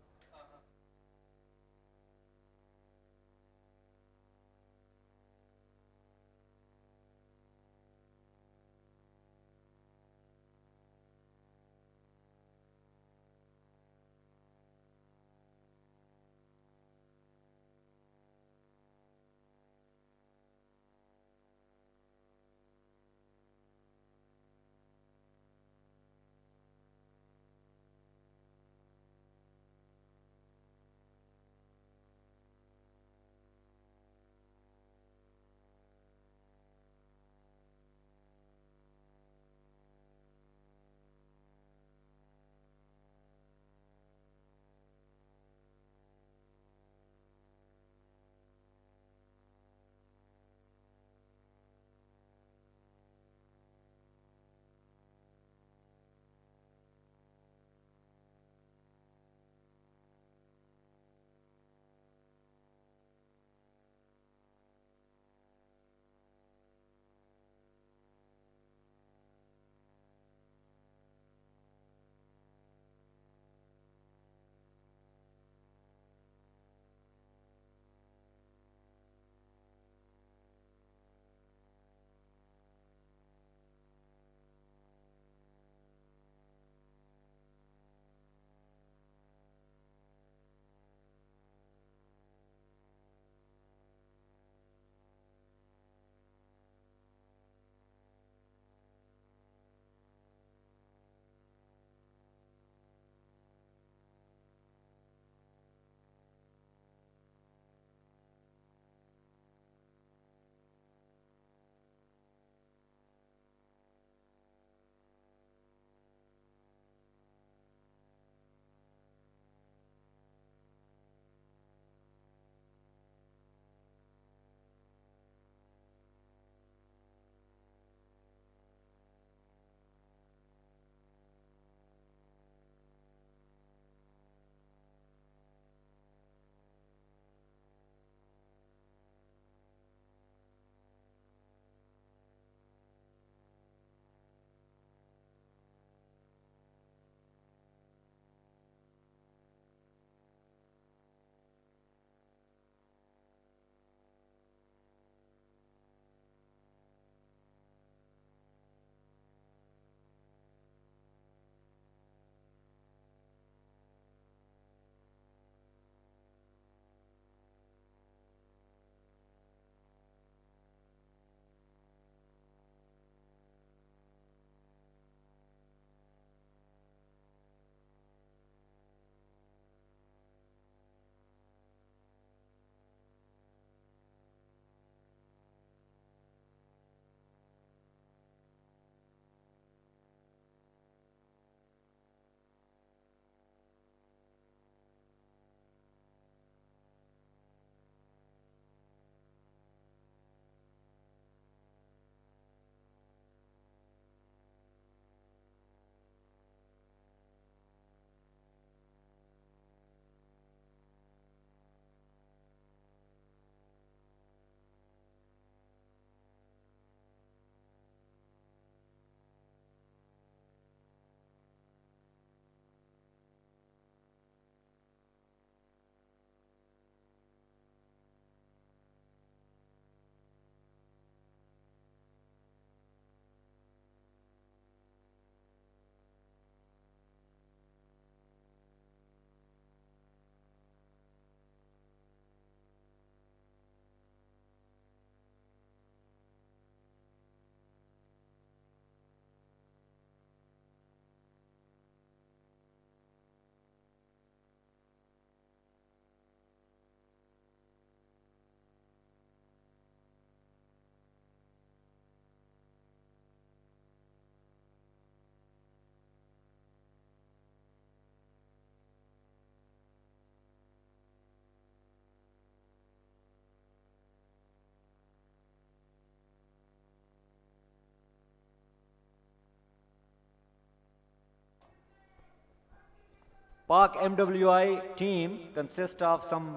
Pak MWI team consists of some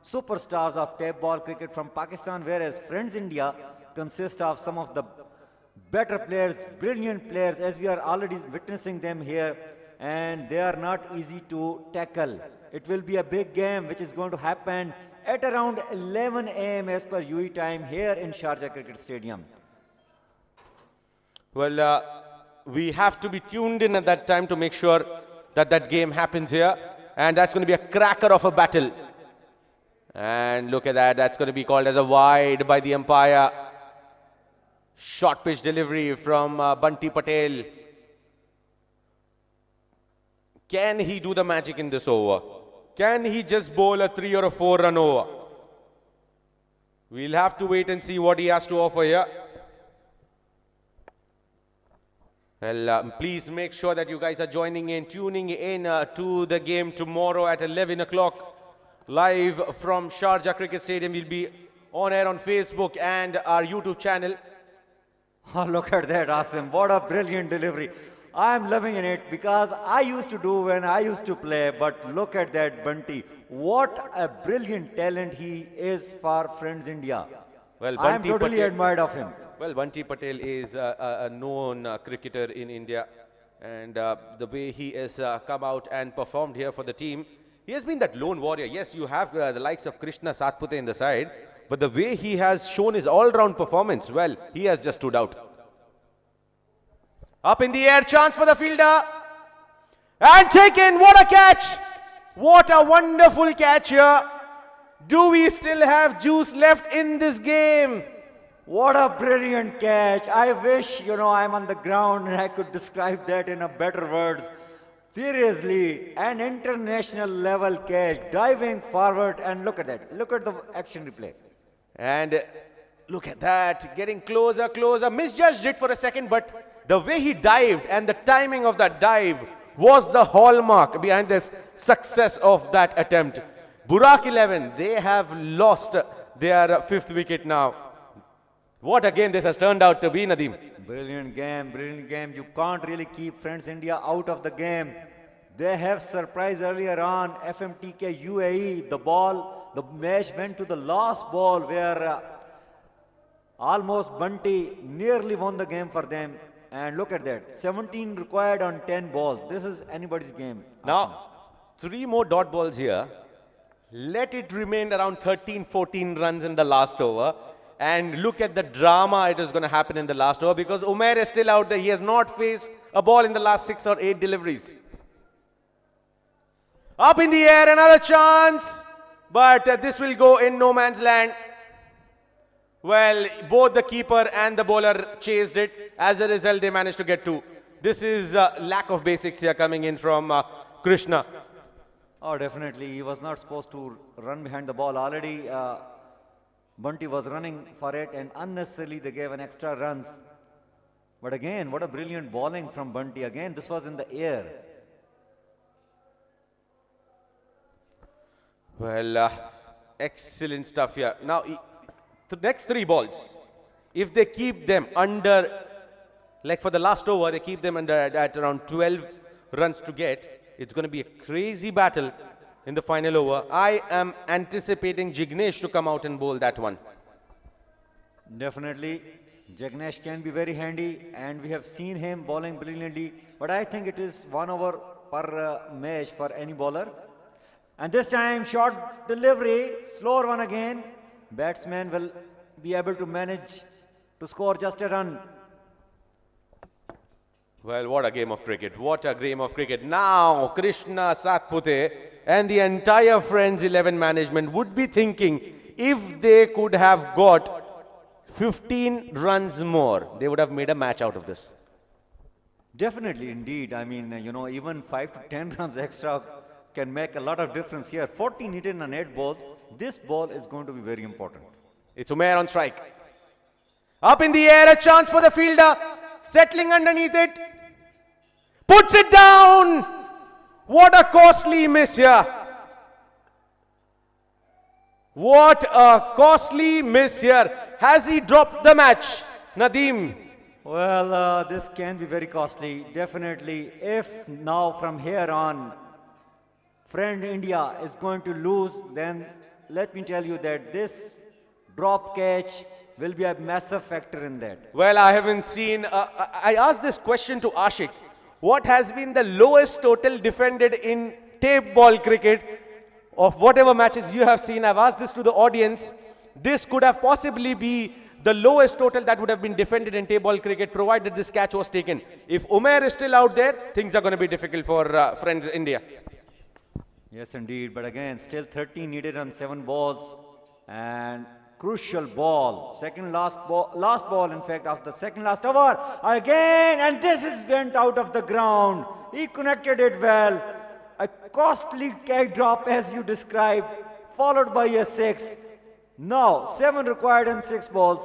superstars of tape ball cricket from Pakistan, whereas Friends India consists of some of the better players, brilliant players, as we are already witnessing them here, and they are not easy to tackle. It will be a big game which is going to happen at around 11 a.m. as per UAE time here in Sharjah Cricket Stadium. Well, we have to be tuned in at that time to make sure that that game happens here. And that's going to be a cracker of a battle. And look at that. That's going to be called as a wide by the umpire. Short pitch delivery from Bunty Patel. Can he do the magic in this over? Can he just bowl a 3 or a 4 run over? We'll have to wait and see what he has to offer here. Well, please make sure that you guys are joining in, tuning in to the game tomorrow at 11 o'clock. Live from Sharjah Cricket Stadium. We'll be on air on Facebook and our YouTube channel. Oh, look at that, Asim. What a brilliant delivery. I'm loving it because I used to do when I used to play, but look at that Bunty. What a brilliant talent he is for Friends India. Well, I'm Bunty totally Patel, admired of him. well, Bunty Patel is a known cricketer in India. And the way he has come out and performed here for the team, he has been that lone warrior. Yes, you have the likes of Krishna Satpute in the side, but the way he has shown his all-round performance, well, he has just stood out. Up in the air, chance for the fielder. And taken, what a catch! What a wonderful catch here. Do we still have juice left in this game? What a brilliant catch. I wish, I'm on the ground and I could describe that in a better words. Seriously, an international level catch, diving forward, and look at that. Look at the action replay. And look at that, getting closer, closer. Misjudged it for a second, but the way he dived and the timing of that dive was the hallmark behind this success of that attempt. Buraq 11, they have lost their fifth wicket now. What a game this has turned out to be, Nadeem. Brilliant game, brilliant game. You can't really keep Friends India out of the game. They have surprised earlier on FMTK UAE. The match went to the last ball where almost Bunty nearly won the game for them. And look at that, 17 required on 10 balls. This is anybody's game. Now, 3 more dot balls here. Let it remain around 13, 14 runs in the last over. And look at the drama it is going to happen in the last over because Umair is still out there. He has not faced a ball in the last 6 or 8 deliveries. Up in the air, another chance. But this will go in no man's land. Well, both the keeper and the bowler chased it. As a result, they managed to get 2. This is lack of basics here coming in from Krishna. Oh, definitely. He was not supposed to run behind the ball. Already, Bunty was running for it, and unnecessarily they gave an extra runs. But again, what a brilliant bowling from Bunty. Again, this was in the air. Well, excellent stuff here. Now, the next 3 balls, if they keep them under, like for the last over, they keep them under at around 12 runs to get, it's going to be a crazy battle in the final over. I am anticipating Jignesh to come out and bowl that one. Definitely, Jagnesh can be very handy, and we have seen him bowling brilliantly. But I think it is 1 over per match for any bowler. And this time, short delivery, slower one again. Batsman will be able to manage to score just a run. Well, what a game of cricket. What a game of cricket. Now, Krishna Satpute and the entire Friends 11 management would be thinking if they could have got 15 runs more, they would have made a match out of this. Definitely, indeed. I mean, even 5 to 10 runs extra can make a lot of difference here. 14 hit on 8 balls. This ball is going to be very important. It's Umair on strike. Up in the air, a chance for the fielder. Settling underneath it. Puts it down. What a costly miss here. What a costly miss here. Has he dropped the match? Nadeem. Well, this can be very costly. Definitely. If now from here on, Friend India is going to lose, then let me tell you that this drop catch will be a massive factor in that. Well, I haven't seen. I asked this question to Ashik. What has been the lowest total defended in tape ball cricket of whatever matches you have seen? I've asked this to the audience. This could have possibly be the lowest total that would have been defended in tape ball cricket, provided this catch was taken. If Umair is still out there, things are going to be difficult for friends India. Yes, indeed. But again, still 13 needed on 7 balls. And crucial ball. Last ball, in fact, of the second last over. Again, and this is went out of the ground. He connected it well. A costly catch drop as you described, followed by a 6. Now, 7 required and 6 balls.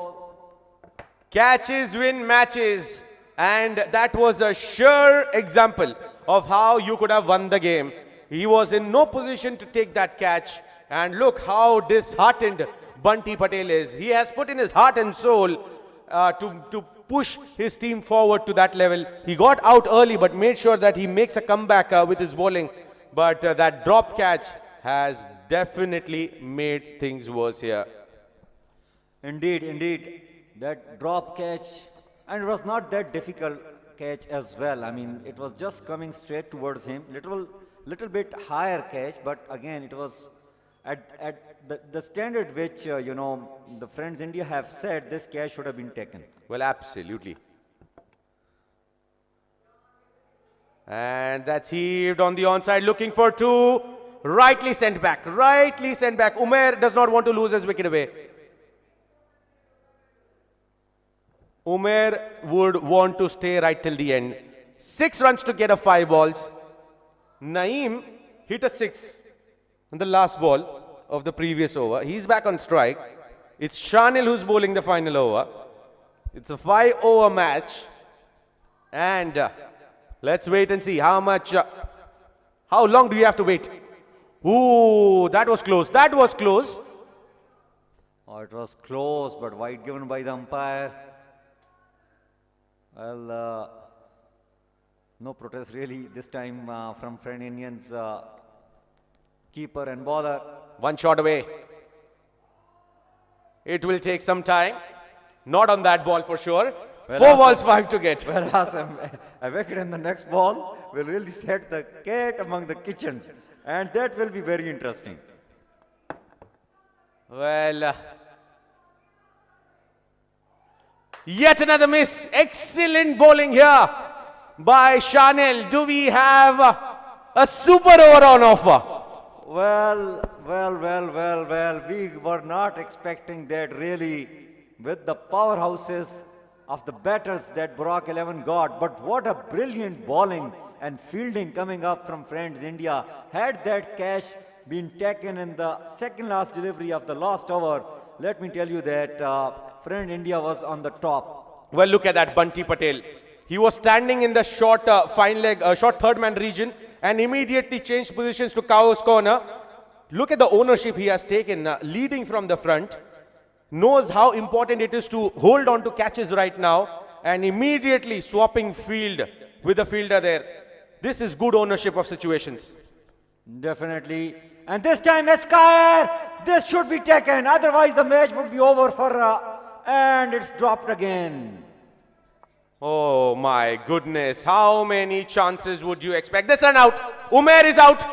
Catches win matches. And that was a sure example of how you could have won the game. He was in no position to take that catch. And look how disheartened Bunty Patel is. He has put in his heart and soul to push his team forward to that level. He got out early but made sure that he makes a comeback with his bowling. But that drop catch has definitely made things worse here. Indeed, indeed. That drop catch, and it was not that difficult catch as well. I mean, it was just coming straight towards him. Little bit higher catch, but again, it was at the standard which, the friends India have said this catch should have been taken. Well, absolutely. And that's heaved on the onside, looking for 2. Rightly sent back. Rightly sent back. Umair does not want to lose his wicket away. Umair would want to stay right till the end. 6 runs to get a 5 balls. Naeem hit a 6 on the last ball of the previous over. He's back on strike. It's Shanil who's bowling the final over. It's a 5-over match. And let's wait and see how long do you have to wait? Ooh, that was close. That was close. Oh, it was close, but wide given by the umpire. Well, no protest really this time from friend Indians keeper and bowler. 1 shot away. It will take some time. Not on that ball for sure. Well, 4 balls, 5 to get. Whereas a wicket in the next ball will really set the cat among the kitchens. And that will be very interesting. Well, yet another miss. Excellent bowling here by Shanil. Do we have a super over on offer? Well, we were not expecting that really with the powerhouses of the batters that Buraq 11 got. But what a brilliant bowling and fielding coming up from friends India. Had that catch been taken in the second last delivery of the last over, let me tell you that friend India was on the top. Well, look at that Bunty Patel. He was standing in the short short third man region and immediately changed positions to Kao's corner. Look at the ownership he has taken, leading from the front. Knows how important it is to hold on to catches right now and immediately swapping field with the fielder there. This is good ownership of situations. Definitely. And this time Esquire, this should be taken. Otherwise the match would be over for, and it's dropped again. Oh my goodness. How many chances would you expect? This run out. Umair is out.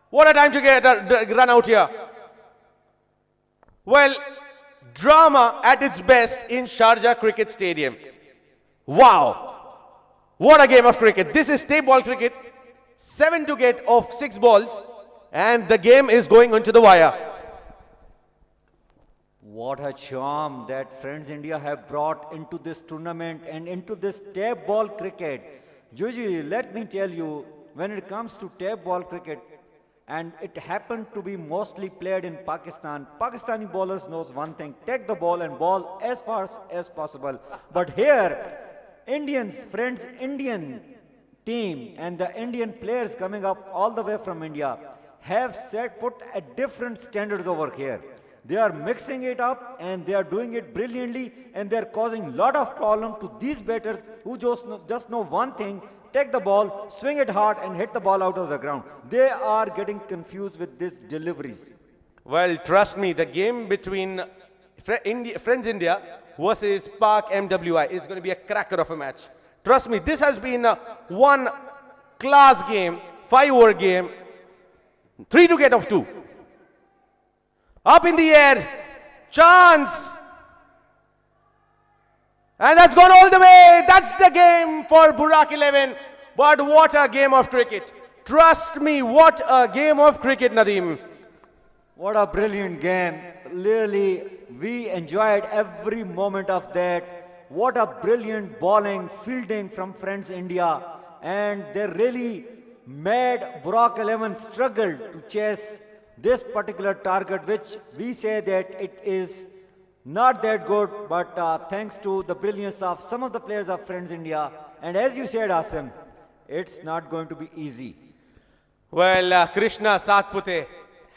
What a time to get run out here. Well, drama at its best in Sharjah Cricket Stadium. Wow. What a game of cricket. This is tape ball cricket. 7 to get of 6 balls. And the game is going onto the wire. What a charm that friends India have brought into this tournament and into this tape ball cricket. Usually, let me tell you, when it comes to tape ball cricket, and it happened to be mostly played in Pakistan, Pakistani bowlers knows one thing, take the ball and ball as fast as possible. But here, friends Indian team and the Indian players coming up all the way from India have put a different standards over here. They are mixing it up and they are doing it brilliantly and they are causing a lot of problem to these batters who just know one thing, take the ball, swing it hard and hit the ball out of the ground. They are getting confused with these deliveries. Well, trust me, the game between Friends India versus Pak MWI is going to be a cracker of a match. Trust me, this has been one class game, 5-over game, 3 to get of 2. Up in the air, chance. And that's gone all the way. That's the game for Buraq 11. But what a game of cricket. Trust me, what a game of cricket, Nadeem. What a brilliant game. Really, we enjoyed every moment of that. What a brilliant bowling, fielding from Friends India. And they really made Buraq 11 struggle to chase this particular target, which we say that it is not that good, but thanks to the brilliance of some of the players of Friends India. And as you said, Asim, it's not going to be easy. Well, Krishna Satpute,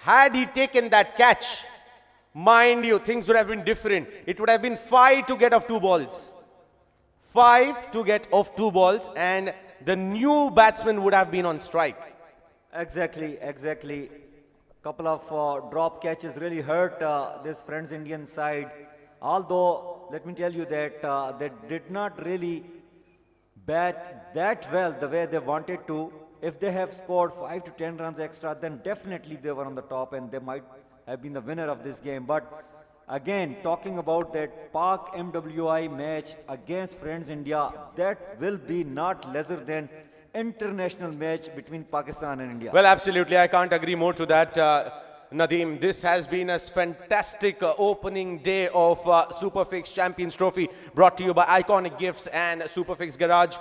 had he taken that catch, mind you, things would have been different. It would have been 5 to get off 2 balls. 5 to get off 2 balls, and the new batsman would have been on strike. Exactly. Couple of drop catches really hurt this Friends Indian side. Although, let me tell you that they did not really bat that well the way they wanted to. If they have scored 5 to 10 runs extra, then definitely they were on the top and they might have been the winner of this game. But again, talking about that Pak MWI match against Friends India, that will be not lesser than international match between Pakistan and India. Well, absolutely. I can't agree more to that, Nadeem. This has been a fantastic opening day of Superfix Champions Trophy, brought to you by Iconic Gifts and Superfix Garage.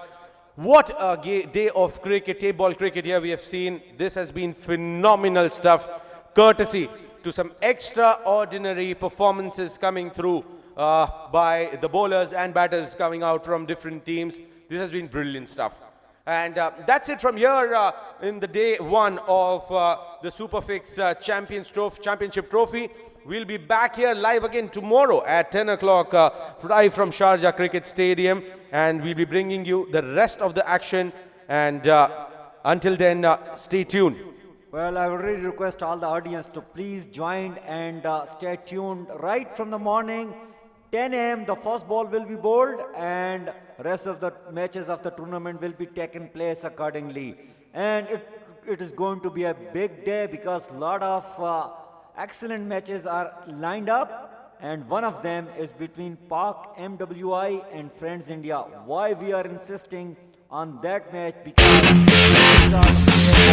What a day of cricket, tape ball cricket here we have seen. This has been phenomenal stuff, courtesy to some extraordinary performances coming through by the bowlers and batters coming out from different teams. This has been brilliant stuff. And that's it from here in the day 1 of the Superfix Championship Trophy. We'll be back here live again tomorrow at 10 o'clock live from Sharjah Cricket Stadium. And we'll be bringing you the rest of the action. And until then, stay tuned. Well, I would really request all the audience to please join and stay tuned right from the morning. 10 a.m. the first ball will be bowled and rest of the matches of the tournament will be taken place accordingly. And it is going to be a big day because a lot of excellent matches are lined up, and one of them is between Pak MWI and Friends India. Why we are insisting on that match? Because